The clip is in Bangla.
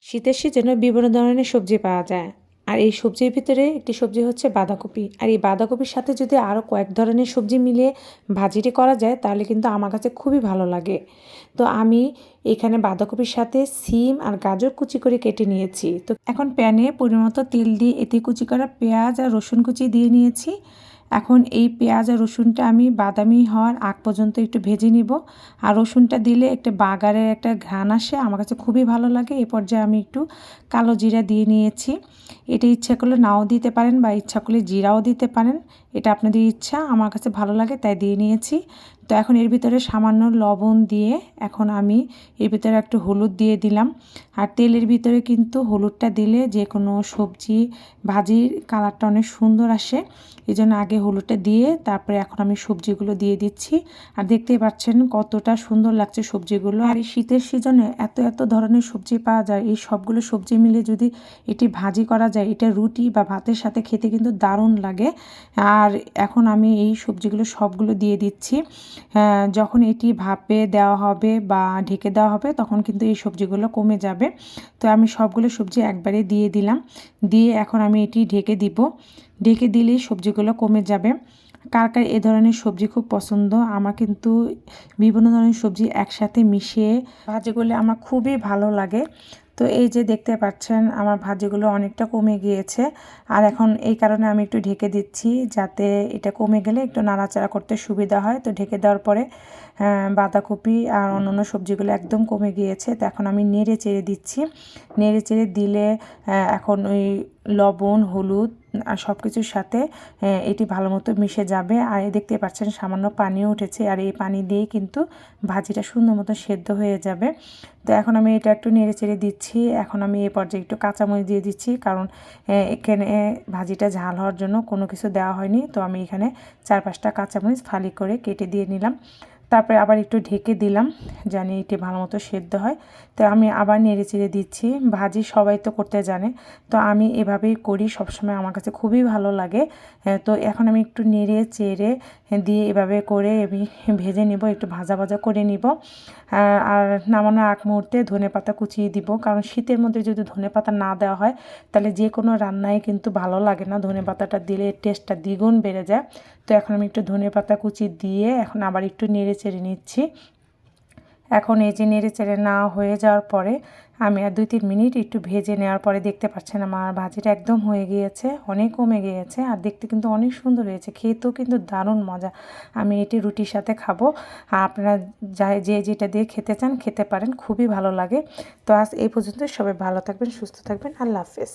শীতের সিজনে বিভিন্ন ধরনের সবজি পাওয়া যায়। আর এই সবজির ভিতরে একটি সবজি হচ্ছে বাঁধাকপি। আর এই বাঁধাকপির সাথে যদি আরও কয়েক ধরনের সবজি মিলিয়ে ভাজিটি করা যায় তাহলে কিন্তু আমার কাছে খুবই ভালো লাগে। তো আমি এখানে বাঁধাকপির সাথে সিম আর গাজর কুচি করে কেটে নিয়েছি। তো এখন প্যানে পরিমাণ তেল দিয়ে এতে কুচি করা পেঁয়াজ আর রসুন কুচি দিয়ে নিয়েছি। এখন এই পেঁয়াজ আর রসুনটা আমি বাদামি হওয়ার আগ পর্যন্ত একটু ভেজে নিব। আর রসুনটা দিলে একটা বাগারের একটা ঘ্রাণ আসে, আমার কাছে খুবই ভালো লাগে। এই পর্যায়ে আমি একটু কালো জিরা দিয়ে নিয়েছি। এটা ইচ্ছা করলে নাও দিতে পারেন বা ইচ্ছা করলে জিরাও দিতে পারেন, এটা আপনাদের ইচ্ছা। আমার কাছে ভালো লাগে তাই দিয়ে নিয়েছি। তো এখন এর ভিতরে সামান্য লবণ দিয়ে এখন আমি এর ভিতরে একটু হলুদ দিয়ে দিলাম। আর তেলের ভিতরে কিন্তু হলুদটা দিলে যে কোনো সবজি ভাজির কালারটা অনেক সুন্দর আসে, এই জন্য আগে হলুদটা দিয়ে তারপরে এখন আমি সবজিগুলো দিয়ে দিচ্ছি। আর দেখতেই পাচ্ছেন কতটা সুন্দর লাগছে সবজিগুলো। আর এই শীতের সিজনে এত এত ধরনের সবজি পাওয়া যায়, এই সবগুলো সবজি মিলে যদি এটি ভাজি করা যায় এটা রুটি বা ভাতের সাথে খেতে কিন্তু দারুণ লাগে। আর এখন আমি এই সবজিগুলো সবগুলো দিয়ে দিচ্ছি। যখন এটি ভাপে দেওয়া হবে বা ঢেকে দেওয়া হবে তখন কিন্তু এই সবজিগুলো কমে যাবে। তো আমি সবগুলো সবজি একবারে দিয়ে দিলাম, দিয়ে এখন আমি এটি ঢেকে দিব। ঢেকে দিলেই সবজিগুলো কমে যাবে। কার কার এ ধরনের সবজি খুব পছন্দ? আমার কিন্তু বিভিন্ন ধরনের সবজি একসাথে মিশিয়ে ভাজি করলে আমার খুবই ভালো লাগে। তো এই যে দেখতে পাচ্ছেন আমার ভাজিগুলো অনেকটা কমে গিয়েছে। আর এখন এই কারণে আমি একটু ঢেকে দিচ্ছি যাতে এটা কমে গেলে একটু নাড়াচাড়া করতে সুবিধা হয়। তো ঢেকে দেওয়ার পরে বাঁধাকপি আর অন্যান্য সবজিগুলো একদম কমে গিয়েছে। তো এখন আমি নেড়ে চেড়ে দিচ্ছি। নেড়ে চেড়ে দিলে এখন ওই লবণ হলুদ আর সব কিছুর সাথে এটি ভালো মতো মিশে যাবে। আর দেখতে পাচ্ছেন সামান্য পানিও উঠেছে, আর এই পানি দিয়েই কিন্তু ভাজিটা সুন্দর মতো সেদ্ধ হয়ে যাবে। তো এখন আমি এটা একটু নেড়ে চেড়ে দিচ্ছি। এখন আমি এই পর্যায়ে একটু কাঁচামরিচ দিয়ে দিচ্ছি, কারণ এখানে ভাজিটা ঝাল হওয়ার জন্য কোনো কিছু দেওয়া হয়নি। তো আমি এখানে 4-5টা কাঁচামরিচ ফালি করে কেটে দিয়ে নিলাম। তারপরে আবার একটু ঢেকে দিলাম জানি এটি ভালো মতো সেদ্ধ হয়। তো আমি আবার নেড়ে চেড়ে দিচ্ছি। ভাজি সবাই তো করতে জানে, তো আমি এভাবেই করি সবসময়, আমার কাছে খুবই ভালো লাগে। তো এখন আমি একটু নেড়ে চেড়ে দিয়ে এভাবে করে আমি ভেজে নিব, একটু ভাজা ভাজা করে নিব। আর নামানোর আগ মুহূর্তে ধনেপাতা কুচিয়ে দিব, কারণ শীতের মধ্যে যদি ধনেপাতা না দেওয়া হয় তাহলে যে কোনো রান্নায় কিন্তু ভালো লাগে না। ধনেপাতাটা দিলে টেস্টটা দ্বিগুণ বেড়ে যায়। তো এখন আমি একটু ধনেপাতা কুচি দিয়ে এখন আবার একটু নেড়ে চেড়ে নিচ্ছি। এখন এই যে নেড়ে চেড়ে না হয়ে যাওয়ার পরে আমি আর 2-3 মিনিট একটু ভেজে নেওয়ার পরে দেখতে পাচ্ছেন আমার ভাজিটা একদম হয়ে গিয়েছে, অনেক কমে গিয়েছে। আর দেখতে কিন্তু অনেক সুন্দর হয়েছে, খেতেও কিন্তু দারুণ মজা। আমি এটি রুটির সাথে খাবো। আর আপনারা যে যেটা দিয়ে খেতে চান খেতে পারেন, খুবই ভালো লাগে। তো আজ এই পর্যন্ত, সবাই ভালো থাকবেন, সুস্থ থাকবেন, আল্লাহ হাফেজ।